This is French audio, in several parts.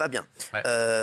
Fabien, Ouais.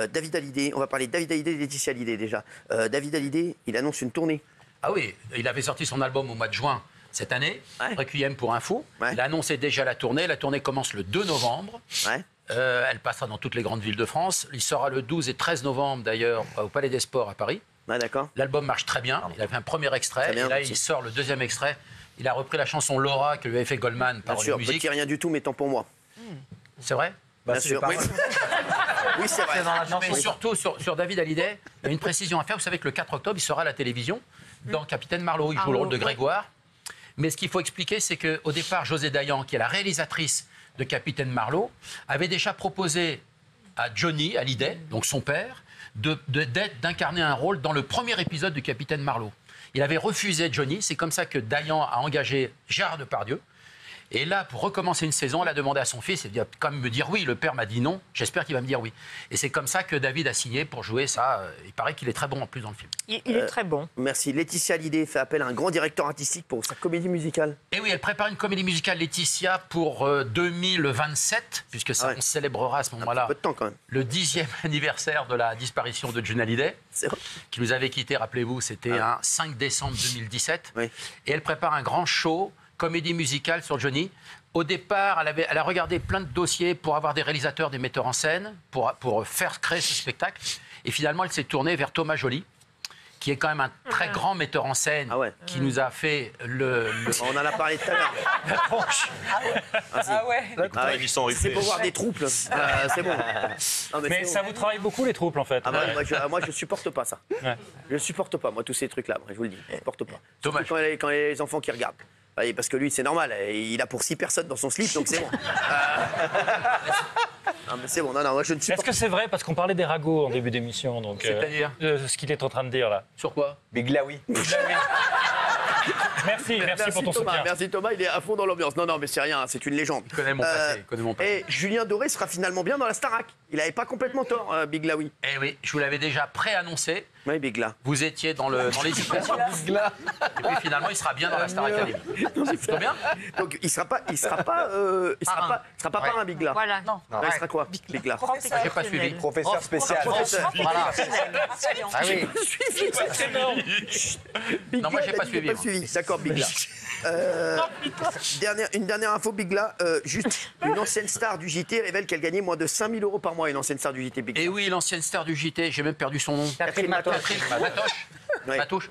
David Hallyday, on va parler de David Hallyday et Laetitia Hallyday déjà. David Hallyday, il annonce une tournée. Ah oui, il avait sorti son album au mois de juin cette année, Ouais. Requiem pour un fou. Ouais. Il a annoncé déjà la tournée. La tournée commence le 2 novembre. Ouais. Elle passera dans toutes les grandes villes de France. Il sera le 12 et 13 novembre d'ailleurs au Palais des Sports à Paris. Ouais, d'accord. L'album marche très bien. Il a fait un premier extrait. Très bien, et là, merci. il sort le deuxième extrait. Il a repris la chanson Laura que lui avait fait Goldman par Bien sûr, musique. petit rien du tout, mais tant pour moi. C'est vrai? Bien sûr. Oui, oui c'est vrai. Mais surtout sur David Hallyday, il y a une précision à faire. Vous savez que le 4 octobre, il sera à la télévision dans Capitaine Marlowe. Il joue le rôle de Grégoire. Mais ce qu'il faut expliquer, c'est qu'au départ, José Dayan, qui est la réalisatrice de Capitaine Marlowe, avait déjà proposé à Johnny Hallyday, donc son père, d'incarner un rôle dans le premier épisode de Capitaine Marlowe. Il avait refusé Johnny. C'est comme ça que Dayan a engagé Gérard Depardieu. Et là, pour recommencer une saison, elle a demandé à son fils, il va quand même me dire oui. Le père m'a dit non, j'espère qu'il va me dire oui. Et c'est comme ça que David a signé pour jouer ça. Il paraît qu'il est très bon en plus dans le film. Il est très bon. Merci. Laetitia Hallyday fait appel à un grand directeur artistique pour sa comédie musicale. Et oui, elle prépare une comédie musicale, Laetitia, pour 2027, puisque ça, on célébrera à ce moment-là Un peu de temps quand même. le 10e anniversaire de la disparition de Johnny Hallyday, C'est vrai. qui nous avait quittés, rappelez-vous, c'était un 5 décembre 2017. Oui. Et elle prépare un grand show, comédie musicale sur Johnny. Au départ, elle a regardé plein de dossiers pour avoir des réalisateurs, des metteurs en scène, pour faire créer ce spectacle. Et finalement, elle s'est tournée vers Thomas Joly, qui est quand même un très grand metteur en scène, qui nous a fait le... On en a parlé tout à l'heure. Ah ouais. C'est pour voir des troupes. C'est bon. Non, Mais c'est ça bon. vous travaille beaucoup, les troupes, en fait. Ah bah, moi, je supporte pas ça. Ouais. Je supporte pas, moi, tous ces trucs-là. Je vous le dis, je supporte pas. Dommage. Surtout quand il y a les enfants qui regardent. Oui, parce que lui, c'est normal. Il a pour 6 personnes dans son slip, donc c'est bon. Non, mais c'est bon. Non, moi, je ne Est-ce supporte que c'est vrai? Parce qu'on parlait des ragots en début d'émission. Donc, C'est-à-dire ce qu'il est en train de dire, là. Sur quoi? Big Laoui. Merci pour ton Thomas. soutien. Merci Thomas, il est à fond dans l'ambiance. Non, mais c'est rien, c'est une légende. Il connaît mon passé, il connaît mon passé. Et Julien Doré sera finalement bien dans la Starac. Il n'avait pas complètement tort, Big Laoui. Eh oui, je vous l'avais déjà préannoncé. Oui, Big La. Vous étiez dans l'hésitation. Et puis finalement, il sera bien dans la Star Academy. C'est plutôt bien. Donc il sera pas parrain Big La. Voilà. Non. Il sera quoi, Big La? J'ai pas suivi. Professeur spécial. Voilà. Ah oui. Big Non, moi, La, j'ai t'as pas dit suivi, Pas moi. suivi. D'accord, Big La. Une dernière info, Big La. Juste, une ancienne star du JT révèle qu'elle gagnait moins de 5 000 € par mois. Une ancienne star du JT, Big La. Et oui, l'ancienne star du JT, j'ai même perdu son nom. Catherine Matoche. Catherine Matoche. Ouais. Matoche.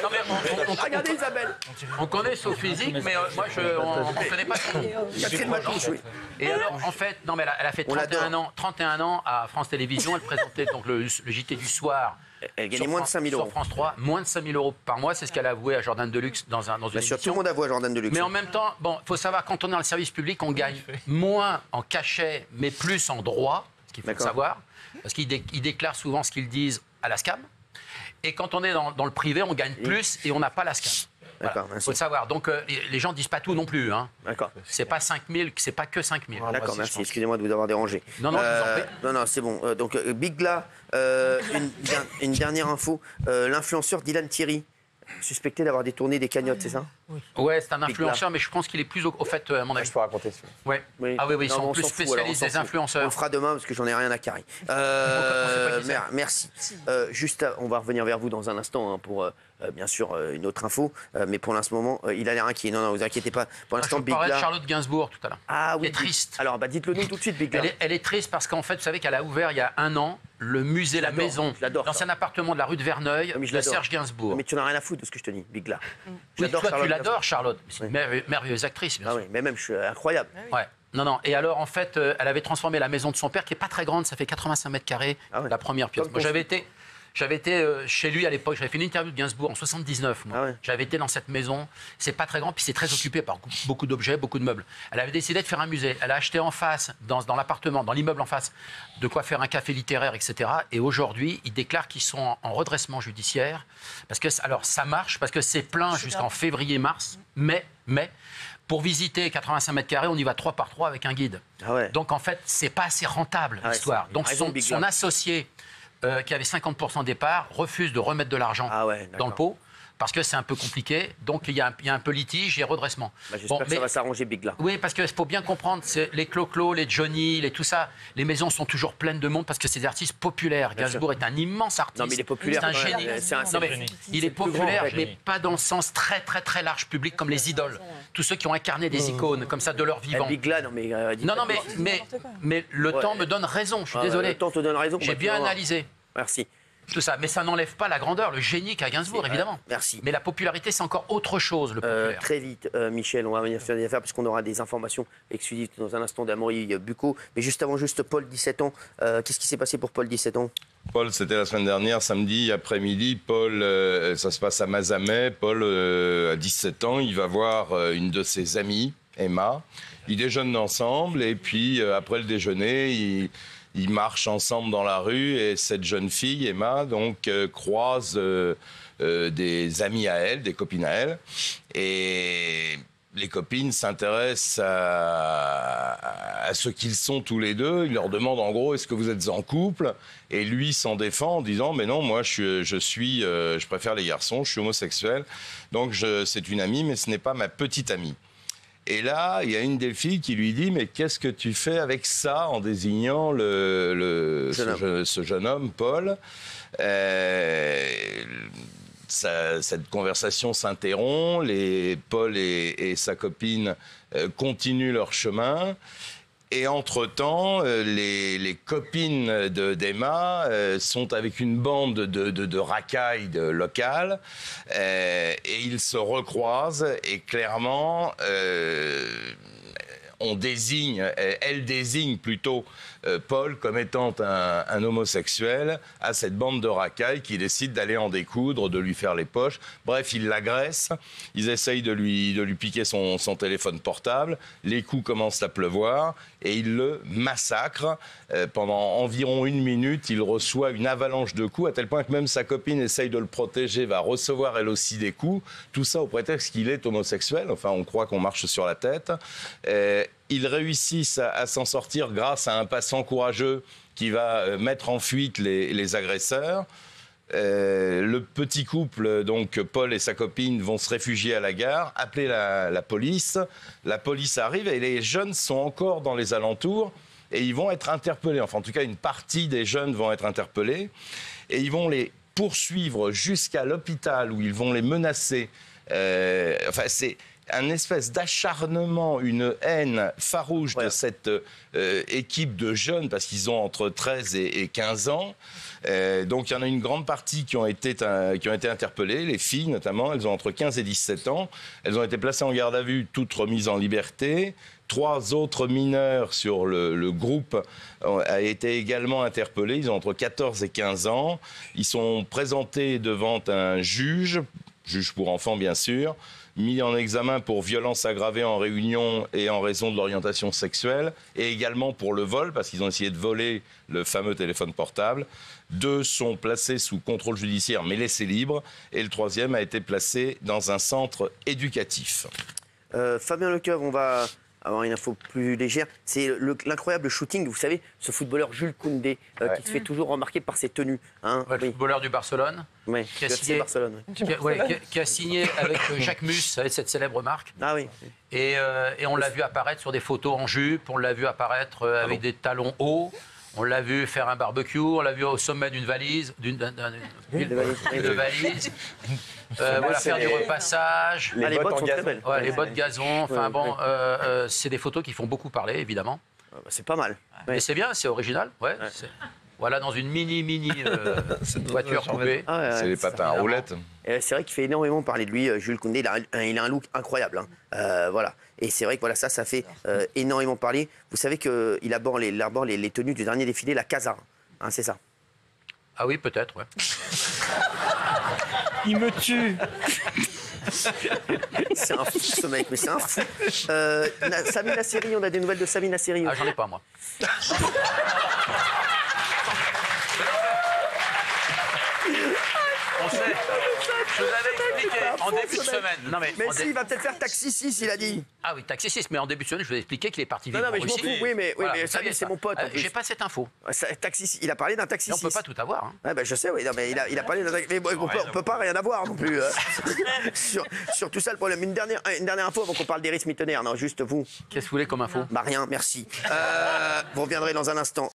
Non, mais Regardez Isabelle. on connaît son physique, mais moi, on ne connaît pas son nom. Catherine Matoche, oui. Et alors, en fait, non, mais elle a fait On 31 ans à France Télévisions. Elle présentait donc le JT du soir. Elle gagnait Sur moins de 5 000 Sur €. France 3, moins de 5 000 € par mois, c'est ce qu'elle a avoué à Jordan Deluxe dans une Bien sûr, tout émission. le monde avoue à Jordan Deluxe. Mais en même temps, bon, faut savoir, quand on est dans le service public, on gagne moins en cachet, mais plus en droit, ce qu'il faut D'accord. savoir, parce qu'ils déclarent souvent ce qu'ils disent à la SCAM. Et quand on est dans le privé, on gagne plus et on n'a pas la SCAM. D'accord, Il merci. faut le savoir. Donc, les gens ne disent pas tout non plus. Hein. D'accord. C'est pas 5 000, c'est pas que 5 000. D'accord, merci. Excusez-moi de vous avoir dérangé. Non, je vous en prie. Non, c'est bon. Donc, Big La, une dernière info. L'influenceur Dylan Thierry, suspecté d'avoir détourné des cagnottes, c'est ça? Ouais, c'est un influenceur, mais je pense qu'il est plus au fait, à mon avis. Je peux raconter ça. Ouais. Oui. Ah oui, ils Non, sont on plus s'en fout, spécialistes alors, on s'en des fout. On influenceurs. le fera demain parce que j'en ai rien à carrer. sait pas qui c'est. Merci. Juste, on va revenir vers vous dans un instant pour, bien sûr, une autre info. Mais pour l'instant, moment, il a l'air inquiet. Non, vous inquiétez pas. Pour Je l'instant, vous Big parlais de La. Charlotte Gainsbourg tout à l'heure. Ah oui. Elle est triste. Alors, dites-le nous tout de suite, Big La. Elle est triste parce qu'en fait, vous savez qu'elle a ouvert il y a 1 an le musée La l'adore, Maison, je l'adore, l'ancien ça. appartement de la rue de Verneuil mais je de l'adore. Serge Gainsbourg. Mais tu n'as rien à foutre de ce que je te dis, Big La. Oui, J'adore toi, tu Charlotte l'adores, Charlotte. C'est une merveilleuse actrice, bien Ah sûr. oui, mais même, je suis incroyable. Ouais. Non. Et alors, en fait, elle avait transformé la maison de son père, qui est pas très grande, ça fait 85 mètres carrés, Ah ouais. la première pièce. Comme Moi, ton j'avais été chez lui à l'époque, j'avais fait une interview de Gainsbourg en 79. Moi. Ah ouais. J'avais été dans cette maison. C'est pas très grand, puis c'est très occupé par beaucoup d'objets, beaucoup de meubles. Elle avait décidé de faire un musée. Elle a acheté en face, dans l'appartement, dans l'immeuble en face, de quoi faire un café littéraire, etc. Et aujourd'hui, ils déclarent qu'ils sont en redressement judiciaire. Parce que, alors, ça marche, parce que c'est plein jusqu'en février-mars, mais pour visiter 85 mètres carrés, on y va 3 par 3 avec un guide. Ah ouais. Donc, en fait, c'est pas assez rentable, Ah ouais, l'histoire. c'est- Donc, raison, Big son La. associé, qui avait 50% des parts, refuse de remettre de l'argent Ah ouais, dans d'accord. le pot parce que c'est un peu compliqué. Donc il y a un peu litige et redressement. J'espère que ça va s'arranger, Bigla. Oui, parce qu'il faut bien comprendre, les Clo-Clo, les Johnny, tout ça, les maisons sont toujours pleines de monde parce que c'est des artistes populaires. Gainsbourg est un immense artiste. Non, mais il est populaire. C'est un génie. C'est Non, mais il est populaire, grand, mais pas dans le sens très, très, très large public comme les idoles. Tous ceux qui ont incarné des icônes comme ça de leur vivant. Bigla, non, mais. Non, mais le temps me donne raison, je suis désolé. Le temps te donne raison. J'ai bien analysé. Merci. Tout ça, mais ça n'enlève pas la grandeur, le génie qu'a Gainsbourg, évidemment. Merci. Mais la popularité, c'est encore autre chose, le populaire. Très vite, Michel, on va venir faire des affaires puisqu'on aura des informations exclusives dans un instant d'Amaury Bucco. Mais juste avant, Paul, 17 ans. Qu'est-ce qui s'est passé pour Paul, 17 ans? Paul, c'était la semaine dernière, samedi après-midi. Paul, ça se passe à Mazamet. Paul, à 17 ans, il va voir une de ses amies, Emma. Ils déjeunent ensemble et puis après le déjeuner, ils marchent ensemble dans la rue et cette jeune fille, Emma, donc croise des amis à elle, des copines à elle. Et les copines s'intéressent à ce qu'ils sont tous les deux. Ils leur demandent en gros, est-ce que vous êtes en couple? Et lui s'en défend en disant, mais non, moi je préfère les garçons, je suis homosexuel. Donc c'est une amie, mais ce n'est pas ma petite amie. Et là, il y a une des filles qui lui dit « Mais qu'est-ce que tu fais avec ça ?» en désignant ce jeune homme, Paul. Cette conversation s'interrompt. Paul et sa copine continuent leur chemin. Et entre-temps, les copines d'Emma sont avec une bande de racailles locales et ils se recroisent et clairement, elle désigne plutôt Paul comme étant un homosexuel à cette bande de racailles qui décide d'aller en découdre, de lui faire les poches. Bref, ils l'agressent, ils essayent de lui piquer son téléphone portable, les coups commencent à pleuvoir et ils le massacrent. Pendant environ 1 minute, il reçoit une avalanche de coups, à tel point que même sa copine essaye de le protéger, va recevoir elle aussi des coups. Tout ça au prétexte qu'il est homosexuel, enfin on croit qu'on marche sur la tête. Ils réussissent à s'en sortir grâce à un passant courageux qui va mettre en fuite les agresseurs. Le petit couple, donc Paul et sa copine, vont se réfugier à la gare, appeler la police. La police arrive et les jeunes sont encore dans les alentours et ils vont être interpellés. Enfin, en tout cas, une partie des jeunes vont être interpellés et ils vont les poursuivre jusqu'à l'hôpital où ils vont les menacer. C'est un espèce d'acharnement, une haine farouche de cette équipe de jeunes, parce qu'ils ont entre 13 et 15 ans. Donc il y en a une grande partie qui ont été interpellées, les filles notamment, elles ont entre 15 et 17 ans. Elles ont été placées en garde à vue, toutes remises en liberté. 3 autres mineurs sur le groupe ont été également interpellés. Ils ont entre 14 et 15 ans. Ils sont présentés devant un juge pour enfants bien sûr, mis en examen pour violence aggravée en réunion et en raison de l'orientation sexuelle, et également pour le vol, parce qu'ils ont essayé de voler le fameux téléphone portable. 2 sont placés sous contrôle judiciaire, mais laissés libres, et le 3e a été placé dans un centre éducatif. Fabien Lecoeuvre, on va avoir une info plus légère. C'est l'incroyable shooting, vous savez, ce footballeur Jules Koundé, qui se fait toujours remarquer par ses tenues. Hein, le footballeur du Barcelone. Oui, qui a signé, Barcelone. Qui a signé avec Jacques Mus, avec cette célèbre marque. Ah oui. Et on l'a vu apparaître sur des photos en jupe, on l'a vu apparaître avec des talons hauts, on l'a vu faire un barbecue, on l'a vu au sommet d'une valise, voilà, faire du repassage. Les bottes sont très belles. Ouais, les bottes gazon. Enfin bon, c'est des photos qui font beaucoup parler, évidemment. C'est pas mal. Mais c'est bien, c'est original. Ouais. Voilà, dans une mini voiture coupée. C'est les patins à roulettes. C'est vrai qu'il fait énormément parler de lui, Jules Koundé. Il a un look incroyable. Hein. Voilà. Et c'est vrai que voilà, ça fait énormément parler. Vous savez qu'il aborde les tenues du dernier défilé, la Casa. Hein, c'est ça. Ah oui, peut-être, ouais. Il me tue. C'est un fou ce mec, mais c'est un fou. Sami Nasseri, on a des nouvelles de Sami Nasseri. Ah, j'en ai pas, moi. On sait. Je vous avais expliqué en début de semaine. Non, Mais si, il va peut-être faire Taxi 6, il a dit. Ah oui, Taxi 6, mais en début de semaine, je vous ai expliqué qu'il est parti vivre Non, mais en je m'en Russie. fous. Oui, mais Voilà, ça, vous saviez c'est ça. mon pote. en plus. J'ai pas cette info. Taxi 6, il a parlé d'un Taxi Mais on 6. peut pas tout avoir. Hein. Ouais, je sais, oui, non, mais il a parlé d'un taxi. Mais bon, on peut pas rien avoir non plus. Sur tout ça, le problème. Une dernière info avant qu'on parle d'Eris Mittenaire. Non, juste vous. Qu'est-ce que vous voulez comme info? Bah rien, merci. Vous reviendrez dans un instant.